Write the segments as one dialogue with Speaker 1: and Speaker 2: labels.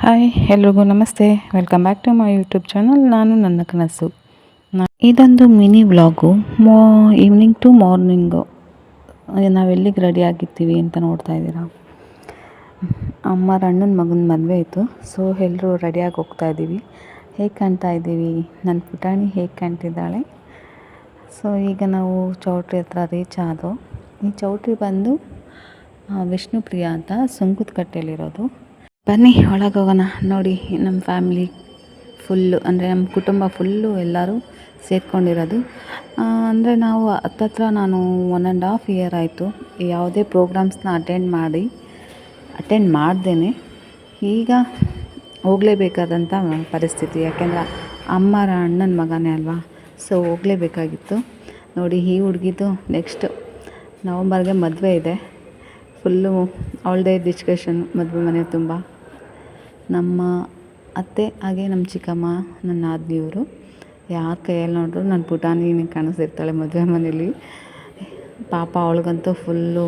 Speaker 1: Hi ಎಲ್ರಿಗೂ ನಮಸ್ತೆ. Welcome back to my YouTube channel. ನಾನು ನನ್ನ ಕನಸು. ಇದೊಂದು mini vlog. Evening to morning ನಾವೆಲ್ಲಿಗೆ ರೆಡಿ ಆಗಿರ್ತೀವಿ ಅಂತ ನೋಡ್ತಾ ಇದ್ದೀರಾ. ಅಮ್ಮರ ಅಣ್ಣನ ಮಗನ ಮದುವೆ ಇತ್ತು. ಸೊ ಎಲ್ಲರೂ ರೆಡಿಯಾಗಿ ಹೋಗ್ತಾ ಇದ್ದೀವಿ. ಹೇಗೆ ಕಾಣ್ತಾ ಇದ್ದೀವಿ, ನನ್ನ ಪುಟಾಣಿ ಹೇಗೆ ಕಾಣ್ತಿದ್ದಾಳೆ. ಸೊ ಈಗ ನಾವು ಚೌಟ್ರಿ ಹತ್ರ ರೀಚ್ ಆದೋ. ಈ ಚೌಟ್ರಿ ಬಂದು ವಿಷ್ಣುಪ್ರಿಯ ಅಂತ ಸುಂಕದಕಟ್ಟೆಯಲ್ಲಿರೋದು. ಬನ್ನಿ ಒಳಗೆ ಹೋಗೋಣ. ನೋಡಿ ನಮ್ಮ ಫ್ಯಾಮಿಲಿ ಫುಲ್ಲು, ಅಂದರೆ ನಮ್ಮ ಕುಟುಂಬ ಫುಲ್ಲು ಎಲ್ಲರೂ ಸೇರ್ಕೊಂಡಿರೋದು. ಅಂದರೆ ನಾವು ಹತ್ತತ್ರ ನಾನು 1.5 ಇಯರ್ ಆಯಿತು ಯಾವುದೇ ಪ್ರೋಗ್ರಾಮ್ಸ್ನ ಅಟೆಂಡ್ ಮಾಡ್ದೇ ಈಗ ಹೋಗಲೇಬೇಕಾದಂಥ ಪರಿಸ್ಥಿತಿ. ಯಾಕೆಂದರೆ ಅಮ್ಮರ ಅಣ್ಣನ ಮಗನೇ ಅಲ್ವಾ, ಸೊ ಹೋಗಲೇಬೇಕಾಗಿತ್ತು. ನೋಡಿ ಈ ಹುಡುಗಿದು ನೆಕ್ಸ್ಟ್ ನವಂಬರ್ಗೆ ಮದುವೆ ಇದೆ. ಫುಲ್ಲು ಅವಳದೇ ಡಿಸ್ಕಷನ್ ಮದುವೆ ಮನೆ ತುಂಬ. ನಮ್ಮ ಅತ್ತೆ ಹಾಗೆ ನಮ್ಮ ಚಿಕ್ಕಮ್ಮ, ನನ್ನ ನಾದಿನಿಯವರು ಯಾರ ಕೈಯಲ್ಲಿ ನೋಡಿದ್ರು ನನ್ನ ಪುಟಾಣಿ ಕಾಣಿಸ್ತಿರ್ತಾಳೆ ಮದುವೆ ಮನೇಲಿ. ಪಾಪ ಅವಳಿಗಂತೂ ಫುಲ್ಲು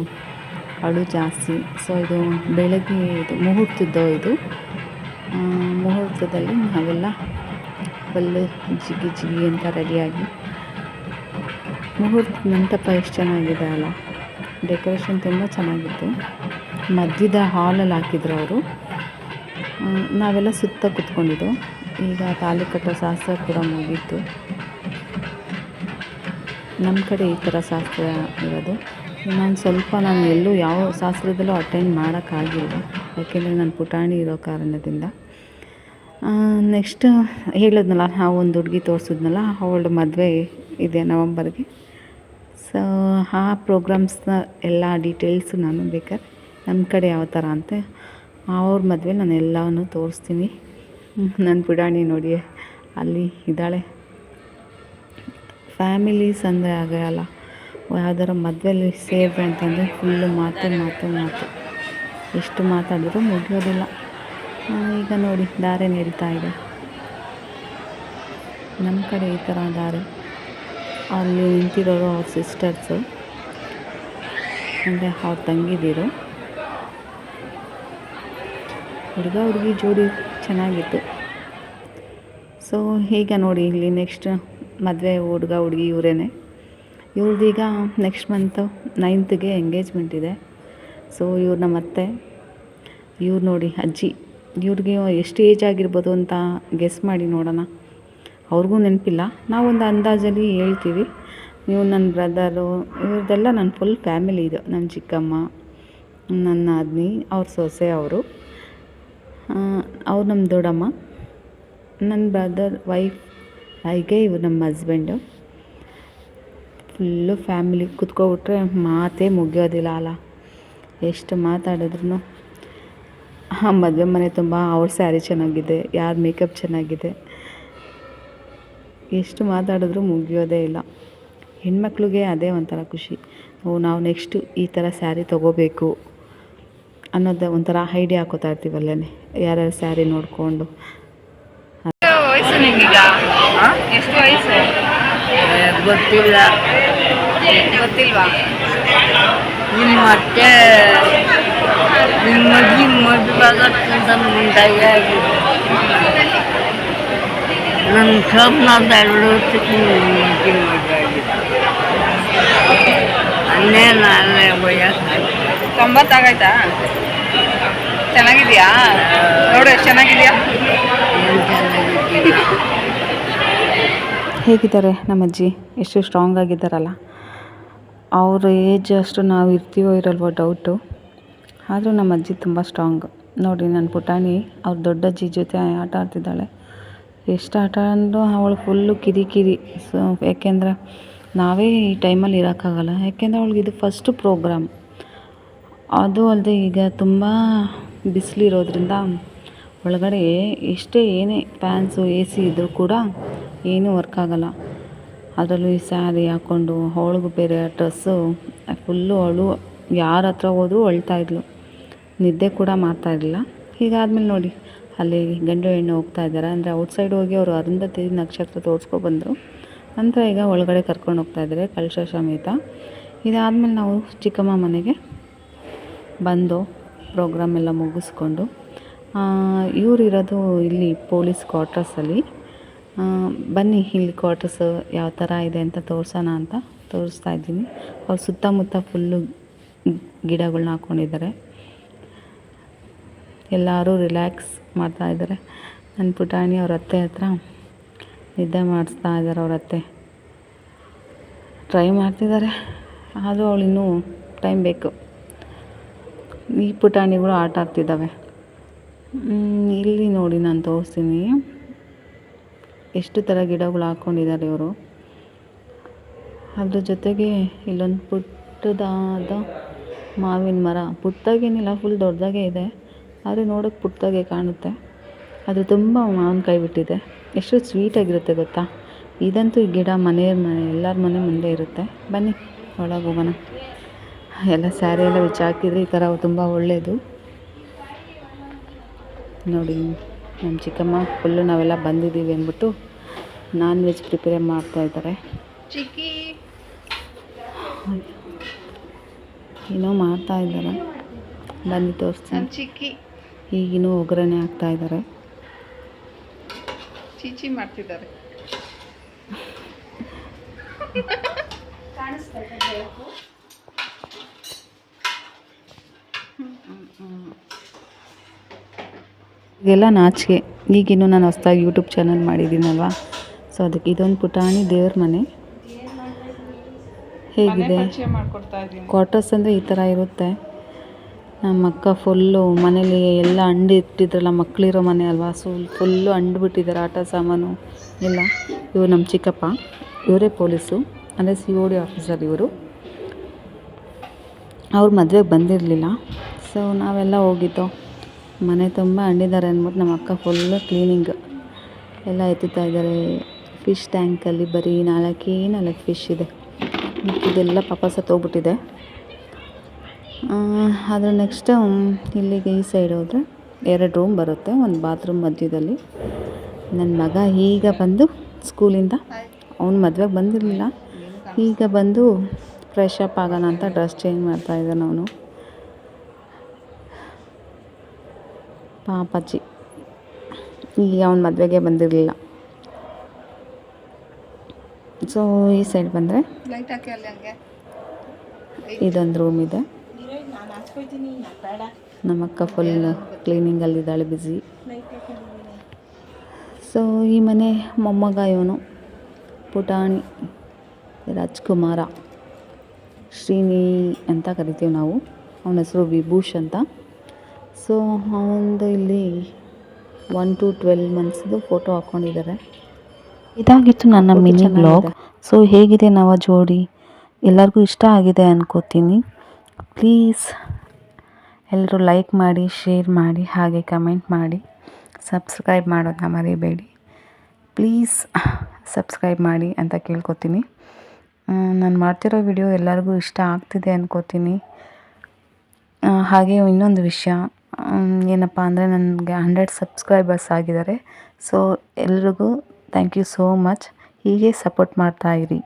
Speaker 1: ಅವಳು ಜಾಸ್ತಿ. ಸೊ ಇದು ಬೆಳಗ್ಗೆ ಇದು ಮುಹೂರ್ತದಲ್ಲಿ ನಾವೆಲ್ಲ ಫುಲ್ಲು ಜಿಗಿ ಅಂತ ರೆಡಿಯಾಗಿ. ಮುಹೂರ್ತ ಮಂಟಪ ಎಷ್ಟು ಚೆನ್ನಾಗಿದೆ ಅಲ್ಲ, ಡೆಕೋರೇಷನ್ ತುಂಬ ಚೆನ್ನಾಗಿತ್ತು. ಮಧ್ಯದ ಹಾಲಲ್ಲಿ ಹಾಕಿದ್ರು ಅವರು. ನಾವೆಲ್ಲ ಸುತ್ತ ಕೂತ್ಕೊಂಡಿದ್ದು. ಈಗ ತಾಳಿ ಕಟ್ಟೋ ಶಾಸ್ತ್ರ ಕೂಡ ಮುಗೀತು. ನಮ್ಮ ಕಡೆ ಈ ಥರ ಶಾಸ್ತ್ರ ಇರೋದು. ನಾನು ಎಲ್ಲೂ ಯಾವ ಶಾಸ್ತ್ರದಲ್ಲೂ ಅಟೆಂಡ್ ಮಾಡೋಕ್ಕಾಗಿಲ್ಲ, ಯಾಕೆಂದರೆ ನನ್ನ ಪುಟಾಣಿ ಇರೋ ಕಾರಣದಿಂದ. ನೆಕ್ಸ್ಟ್ ಹೇಳಿದ್ನಲ್ಲ, ನಾವು ಒಂದು ಹುಡುಗಿ ತೋರಿಸಿದ್ನಲ್ಲ, ಅವಳ ಮದುವೆ ಇದೆ ನವಂಬರ್ಗೆ. ಸೊ ಆ ಪ್ರೋಗ್ರಾಮ್ಸ್ನ ಎಲ್ಲ ಡೀಟೇಲ್ಸು ನಾನು ಬೇಕಾದ್ರೆ ನಮ್ಮ ಕಡೆ ಯಾವ ಥರ ಅಂತ ಅವ್ರ ಮದುವೆ ನಾನು ಎಲ್ಲವನ್ನು ತೋರಿಸ್ತೀನಿ. ನನ್ನ ಪುಟಾಣಿ ನೋಡಿ ಅಲ್ಲಿ ಇದ್ದಾಳೆ. ಫ್ಯಾಮಿಲೀಸ್ ಅಂದರೆ ಆಗಲ್ಲ, ಯಾವ್ದಾರ ಮದುವೆಯಲ್ಲಿ ಸೇರಿದೆ ಅಂತಂದರೆ ಫುಲ್ಲು ಮಾತು ಎಷ್ಟು ಮಾತಾಡಿದ್ರು ಮುಗಿಯೋದಿಲ್ಲ. ಈಗ ನೋಡಿ ದಾರೆ ನಡೀತಾ ಇದೆ ನಮ್ಮ ಕಡೆ. ಈ ಥರ ದಾರೆ ಅಲ್ಲಿ ನಿಂತಿರೋರು ಅವ್ರ ಸಿಸ್ಟರ್ಸು, ಅಂದರೆ ಅವ್ರ ತಂಗಿದಿರು. ಹುಡುಗಿ ಜೋಡಿ ಚೆನ್ನಾಗಿತ್ತು. ಸೊ ಈಗ ನೋಡಿ ಇಲ್ಲಿ ನೆಕ್ಸ್ಟ್ ಮದುವೆ ಹುಡುಗಿ ಇವರೇನೆ. ಇವ್ರದೀಗ ನೆಕ್ಸ್ಟ್ ಮಂತು 9th ಎಂಗೇಜ್ಮೆಂಟ್ ಇದೆ. ಸೊ ಇವ್ರು ನಮ್ಮ ಅತ್ತೆ, ಇವ್ರು ನೋಡಿ ಅಜ್ಜಿ. ಇವ್ರಿಗೆ ಎಷ್ಟು ಏಜ್ ಆಗಿರ್ಬೋದು ಅಂತ ಗೆಸ್ ಮಾಡಿ ನೋಡೋಣ. ಅವ್ರಿಗೂ ನೆನಪಿಲ್ಲ, ನಾವೊಂದು ಅಂದಾಜಲ್ಲಿ ಹೇಳ್ತೀವಿ. ನೀವು ನನ್ನ ಬ್ರದರು, ಇವ್ರದ್ದೆಲ್ಲ ನನ್ನ ಫುಲ್ ಫ್ಯಾಮಿಲಿ ಇದು. ನಮ್ಮ ಚಿಕ್ಕಮ್ಮ, ನನ್ನ ನಾದಿನಿ, ಅವ್ರ ಸೊಸೆ, ಅವ್ರು ನಮ್ಮ ದೊಡ್ಡಮ್ಮ, ನನ್ನ ಬ್ರದರ್ ವೈಫ್, ಹಾಗೆ ಇವ್ರು ನಮ್ಮ ಹಸ್ಬೆಂಡು. ಫುಲ್ಲು ಫ್ಯಾಮಿಲಿ ಕುತ್ಕೊಬಿಟ್ರೆ ಮಾತೇ ಮುಗಿಯೋದಿಲ್ಲ ಅಲ್ಲ, ಎಷ್ಟು ಮಾತಾಡಿದ್ರು. ಮದುವೆ ಮನೆ ತುಂಬ ಅವ್ರ ಸ್ಯಾರಿ ಚೆನ್ನಾಗಿದೆ, ಯಾರ ಮೇಕಪ್ ಚೆನ್ನಾಗಿದೆ, ಎಷ್ಟು ಮಾತಾಡಿದ್ರು ಮುಗಿಯೋದೇ ಇಲ್ಲ. ಹೆಣ್ಮಕ್ಳಿಗೆ ಅದೇ ಒಂಥರ ಖುಷಿ. ನಾವು ನೆಕ್ಸ್ಟು ಈ ಥರ ಸ್ಯಾರಿ ತೊಗೋಬೇಕು ಅನ್ನೋದು ಒಂಥರ ಐಡಿಯಾ ಹಾಕೋತಾ ಇರ್ತೀವಲ್ಲೇ, ಯಾರ್ಯಾರು ಸ್ಯಾರಿ ನೋಡಿಕೊಂಡು.
Speaker 2: ವಯಸ್ಸು ನಿಮಗೀಗ ಎಷ್ಟು ವಯಸ್ಸು ಗೊತ್ತಿಲ್ವಾ? ನಿಮ್ಮ ಮತ್ತೆ ನಿಮ್ಮ ಮದುವೆಗಂತ ಮುಂದಾಗಿ ಆಗಿದೆ. ನನ್ನ ಶೋಭನಾದ 2 ವರ್ಷಕ್ಕೆ ಮದುವೆ ಆಗಿದೆ. ಅಲ್ಲೇ ವಯಸ್ಸು
Speaker 3: 90 ಆಗೈತಾ? ಚೆನ್ನಾಗಿದ್ಯಾ? ನೋಡು ಎಷ್ಟು ಚೆನ್ನಾಗಿದ್ಯಾ.
Speaker 1: ಹೇಗಿದ್ದಾರೆ ನಮ್ಮ ಅಜ್ಜಿ, ಎಷ್ಟು ಸ್ಟ್ರಾಂಗ್ ಆಗಿದ್ದಾರಲ್ಲ. ಅವ್ರ ಏಜ್ ಅಷ್ಟು ನಾವು ಇರ್ತೀವೋ ಇರಲ್ವೋ ಡೌಟು, ಆದರೂ ನಮ್ಮ ಅಜ್ಜಿ ತುಂಬ ಸ್ಟ್ರಾಂಗ್. ನೋಡಿ ನನ್ನ ಪುಟಾಣಿ ಅವ್ರ ದೊಡ್ಡಜ್ಜಿ ಜೊತೆ ಆಟ ಆಡ್ತಿದ್ದಾಳೆ. ಎಷ್ಟು ಆಟ ಅಂದರೂ ಅವಳು ಫುಲ್ಲು ಕಿರಿಕಿರಿ. ಸೊ ಯಾಕೆಂದರೆ ನಾವೇ ಈ ಟೈಮಲ್ಲಿ ಇರೋಕ್ಕಾಗಲ್ಲ, ಯಾಕೆಂದರೆ ಅವಳಿಗೆ ಇದು ಫಸ್ಟು ಪ್ರೋಗ್ರಾಮ್. ಅದು ಅಲ್ಲದೆ ಈಗ ತುಂಬ ಬಿಸಿಲಿರೋದ್ರಿಂದ ಒಳಗಡೆ ಏನೇ ಫ್ಯಾನ್ಸು AC ಇದ್ದರೂ ಕೂಡ ಏನೂ ವರ್ಕ್ ಆಗೋಲ್ಲ. ಅದರಲ್ಲೂ ಈ ಸ್ಯಾರಿ ಹಾಕ್ಕೊಂಡು ಅವಳಿಗೂ ಬೇರೆ ಡ್ರೆಸ್ಸು ಫುಲ್ಲು. ಅವಳು ಯಾರ ಹತ್ರ ಹೋದರೂ ಅಳ್ತಾಯಿದ್ಲು, ನಿದ್ದೆ ಕೂಡ ಮಾಡ್ತಾಯಿರಲಿಲ್ಲ. ಹೀಗಾದ್ಮೇಲೆ ನೋಡಿ ಅಲ್ಲಿ ಗಂಡು ಹೆಣ್ಣು ಹೋಗ್ತಾ ಇದ್ದಾರೆ. ಅಂದರೆ ಔಟ್ಸೈಡ್ ಹೋಗಿ ಅವರು ಅರುಂಧತಿ ನಕ್ಷತ್ರ ತೋರಿಸ್ಕೊಬಂದರು. ನಂತರ ಈಗ ಒಳಗಡೆ ಕರ್ಕೊಂಡು ಹೋಗ್ತಾಯಿದ್ದಾರೆ ಕಲಶ ಸಮೇತ. ಇದಾದಮೇಲೆ ನಾವು ಚಿಕ್ಕಮ್ಮ ಮನೆಗೆ ಬಂದು ಪ್ರೋಗ್ರಾಮ್ ಎಲ್ಲ ಮುಗಿಸ್ಕೊಂಡು ಇವರಿರೋದು ಇಲ್ಲಿ ಪೊಲೀಸ್ ಕ್ವಾರ್ಟರ್ಸಲ್ಲಿ. ಬನ್ನಿ ಇಲ್ಲಿ ಕ್ವಾರ್ಟರ್ಸ್ ಯಾವ ಥರ ಇದೆ ಅಂತ ತೋರಿಸೋಣ ಅಂತ ತೋರಿಸ್ತಾ ಇದ್ದೀನಿ. ಅವ್ರು ಸುತ್ತಮುತ್ತ ಫುಲ್ಲು ಗಿಡಗಳ್ನ ಹಾಕ್ಕೊಂಡಿದ್ದಾರೆ. ಎಲ್ಲರೂ ರಿಲ್ಯಾಕ್ಸ್ ಮಾಡ್ತಾ ಇದ್ದಾರೆ. ನನ್ನ ಪುಟಾಣಿ ಅವ್ರ ಅತ್ತೆ ಹತ್ರ ನಿದ್ದೆ ಮಾಡಿಸ್ತಾ ಇದ್ದಾರೆ. ಅವ್ರ ಅತ್ತೆ ಟ್ರೈ ಮಾಡ್ತಿದ್ದಾರೆ, ಆದರೂ ಅವಳಿನ್ನೂ ಟೈಮ್ ಬೇಕು. ಈ ಪುಟಾಣಿಗಳು ಆಟ ಆಡ್ತಿದ್ದಾವೆ. ಇಲ್ಲಿ ನೋಡಿ ನಾನು ತೋರಿಸ್ತೀನಿ ಎಷ್ಟು ಥರ ಗಿಡಗಳು ಹಾಕ್ಕೊಂಡಿದ್ದಾರೆ ಇವರು. ಅದ್ರ ಜೊತೆಗೆ ಇಲ್ಲೊಂದು ಪುಟ್ಟದಾದ ಮಾವಿನ ಮರ, ಪುಟ್ಟದಾಗೇನಿಲ್ಲ, ಫುಲ್ ದೊಡ್ಡದಾಗೇ ಇದೆ, ಆದರೆ ನೋಡೋಕ್ಕೆ ಪುಟ್ಟದಾಗೆ ಕಾಣುತ್ತೆ. ಅದು ತುಂಬ ಮಾವಿನಕಾಯಿ ಬಿಟ್ಟಿದೆ. ಎಷ್ಟು ಸ್ವೀಟಾಗಿರುತ್ತೆ ಗೊತ್ತಾ. ಇದಂತೂ ಈ ಗಿಡ ಎಲ್ಲರ ಮನೆ ಮುಂದೆ ಇರುತ್ತೆ. ಬನ್ನಿ ಒಳಗೆ ಹೋಗೋಣ. ಎಲ್ಲ ಸ್ಯಾರಿ ಎಲ್ಲ ಬಿಚ್ಚಾಕಿದ್ರೆ ಈ ಥರ ತುಂಬ ಒಳ್ಳೆಯದು. ನೋಡಿ ನಮ್ಮ ಚಿಕ್ಕಮ್ಮ ಫುಲ್ಲು ನಾವೆಲ್ಲ ಬಂದಿದ್ದೀವಿ ಅಂದ್ಬಿಟ್ಟು ನಾನ್ ವೆಜ್ ಪ್ರಿಪೇರ್ ಮಾಡ್ತಾಯಿದ್ದಾರೆ.
Speaker 3: ಚಿಕ್ಕಿ
Speaker 1: ಏನೋ ಮಾಡ್ತಾಯಿದ್ದಾರೆ, ಬನ್ನಿ ತೋರಿಸ್ತೀನಿ.
Speaker 3: ಚಿಕ್ಕಿ
Speaker 1: ಈಗಿನ್ನೂ ಒಗ್ಗರಣೆ ಹಾಕ್ತಾಯಿದ್ದಾರೆ.
Speaker 3: ಚೀಚಿ ಮಾಡ್ತಿದ್ದಾರೆ.
Speaker 1: ಈಗೆಲ್ಲ ನಾಚಿಕೆ. ಈಗಿನ್ನೂ ನಾನು ಹೊಸ್ದಾಗಿ ಯೂಟ್ಯೂಬ್ ಚಾನಲ್ ಮಾಡಿದ್ದೀನಲ್ವ, ಸೊ ಅದಕ್ಕೆ ಇದೊಂದು ಪುಟಾಣಿ ದೇವ್ರ ಮನೆ. ಹೇಗಿದೆ
Speaker 3: ಮಾಡ್ಕೊಡ್ತಾ ಇದ್ದೀನಿ.
Speaker 1: ಕ್ವಾರ್ಟರ್ಸ್ ಅಂದರೆ ಈ ಥರ ಇರುತ್ತೆ. ನಮ್ಮ ಅಕ್ಕ ಫುಲ್ಲು ಮನೇಲಿ ಎಲ್ಲ ಅಂಡು ಇಟ್ಟಿದ್ರಲ್ಲ, ಮಕ್ಕಳಿರೋ ಮನೆ ಅಲ್ವಾ, ಸೊ ಫುಲ್ಲು ಅಂಡುಬಿಟ್ಟಿದ್ದಾರೆ ಆಟ ಸಾಮಾನು ಎಲ್ಲ. ಇವರು ನಮ್ಮ ಚಿಕ್ಕಪ್ಪ, ಇವರೇ ಪೊಲೀಸು, ಅಂದರೆ COD ಆಫೀಸರ್ ಇವರು. ಅವ್ರು ಮದುವೆಗೆ ಬಂದಿರಲಿಲ್ಲ, ಸೊ ನಾವೆಲ್ಲ ಹೋಗಿದ್ದು. ಮನೆ ತುಂಬ ಅಂಡಿದ್ದಾರೆ ಅಂದ್ಬಿಟ್ಟು ನಮ್ಮ ಅಕ್ಕ ಫುಲ್ಲು ಕ್ಲೀನಿಂಗ್ ಎಲ್ಲ ಎತ್ತುತ್ತಾ ಇದ್ದಾರೆ. ಫಿಶ್ ಟ್ಯಾಂಕಲ್ಲಿ ಬರೀ 4 ಫಿಶ್ ಇದೆ. ಇದೆಲ್ಲ ಪಾಪ ಸತ್ತೋಗ್ಬಿಟ್ಟಿದೆ. ಅದ್ರ ನೆಕ್ಸ್ಟ್ ಇಲ್ಲಿಗೆ ಈ ಸೈಡ್ ಹೋದರೆ 2 ರೂಮ್ ಬರುತ್ತೆ, ಒಂದು ಬಾತ್ರೂಮ್ ಮಧ್ಯದಲ್ಲಿ. ನನ್ನ ಮಗ ಈಗ ಬಂದು ಸ್ಕೂಲಿಂದ, ಅವ್ನು ಮದುವೆಗೆ ಬಂದಿರಲಿಲ್ಲ, ಈಗ ಬಂದು ಫ್ರೆಶ್ ಅಪ್ ಆಗೋಣ ಅಂತ ಡ್ರೆಸ್ ಚೇಂಜ್ ಮಾಡ್ತಾಯಿದ್ದಾನೆ ಅವನು. ಪಾಪಚ್ಚಿ ಈಗ ಅವ್ನ ಮದುವೆಗೆ ಬಂದಿರಲಿಲ್ಲ. ಸೊ ಈ ಸೈಡ್ ಬಂದರೆ
Speaker 3: ಲೈಟ್ ಹಾಕಿ ಅಲ್ಲಿ ಹಂಗೆ.
Speaker 1: ಇದೊಂದು ರೂಮ್ ಇದೆ. ನಮ್ಮ ಅಕ್ಕ ಫುಲ್ ಕ್ಲೀನಿಂಗಲ್ಲಿದ್ದಾಳೆ, ಬ್ಯುಸಿ. ಸೊ ಈ ಮನೆ ಮೊಮ್ಮಗ ಇವನು ಪುಟಾಣಿ ರಾಜ್ಕುಮಾರ, ಶ್ರೀನಿ ಅಂತ ಕರಿತೀವಿ ನಾವು. ಅವನ ಹೆಸರು ವಿಭೂಷ್ ಅಂತ. ಸೊ ಅವನದು ಇಲ್ಲಿ 1 to 12 monthsದು ಫೋಟೋ ಹಾಕ್ಕೊಂಡಿದ್ದಾರೆ. ಇದಾಗಿತ್ತು ನನ್ನ ಮಿನಿ ಬ್ಲಾಗ್. ಸೊ ಹೇಗಿದೆ ನವ ಜೋಡಿ, ಎಲ್ಲರಿಗೂ ಇಷ್ಟ ಆಗಿದೆ ಅಂದ್ಕೋತೀನಿ. ಪ್ಲೀಸ್ ಎಲ್ಲರೂ ಲೈಕ್ ಮಾಡಿ, ಶೇರ್ ಮಾಡಿ, ಹಾಗೆ ಕಮೆಂಟ್ ಮಾಡಿ, ಸಬ್ಸ್ಕ್ರೈಬ್ ಮಾಡೋದನ್ನ ಮರಿಬೇಡಿ. ಪ್ಲೀಸ್ ಸಬ್ಸ್ಕ್ರೈಬ್ ಮಾಡಿ ಅಂತ ಕೇಳ್ಕೊತೀನಿ. ನಾನು ಮಾಡ್ತಿರೋ ವಿಡಿಯೋ ಎಲ್ಲರಿಗೂ ಇಷ್ಟ ಆಗ್ತಿದೆ ಅಂದ್ಕೋತೀನಿ. ಹಾಗೆ ಇನ್ನೊಂದು ವಿಷಯ ಏನಪ್ಪ ಅಂದರೆ, ನನಗೆ 100 ಸಬ್ಸ್ಕ್ರೈಬರ್ಸ್ ಆಗಿದ್ದಾರೆ. ಸೊ ಎಲ್ರಿಗೂ ಥ್ಯಾಂಕ್ ಯು ಸೋ ಮಚ್. ಹೀಗೆ ಸಪೋರ್ಟ್ ಮಾಡ್ತಾಯಿರಿ.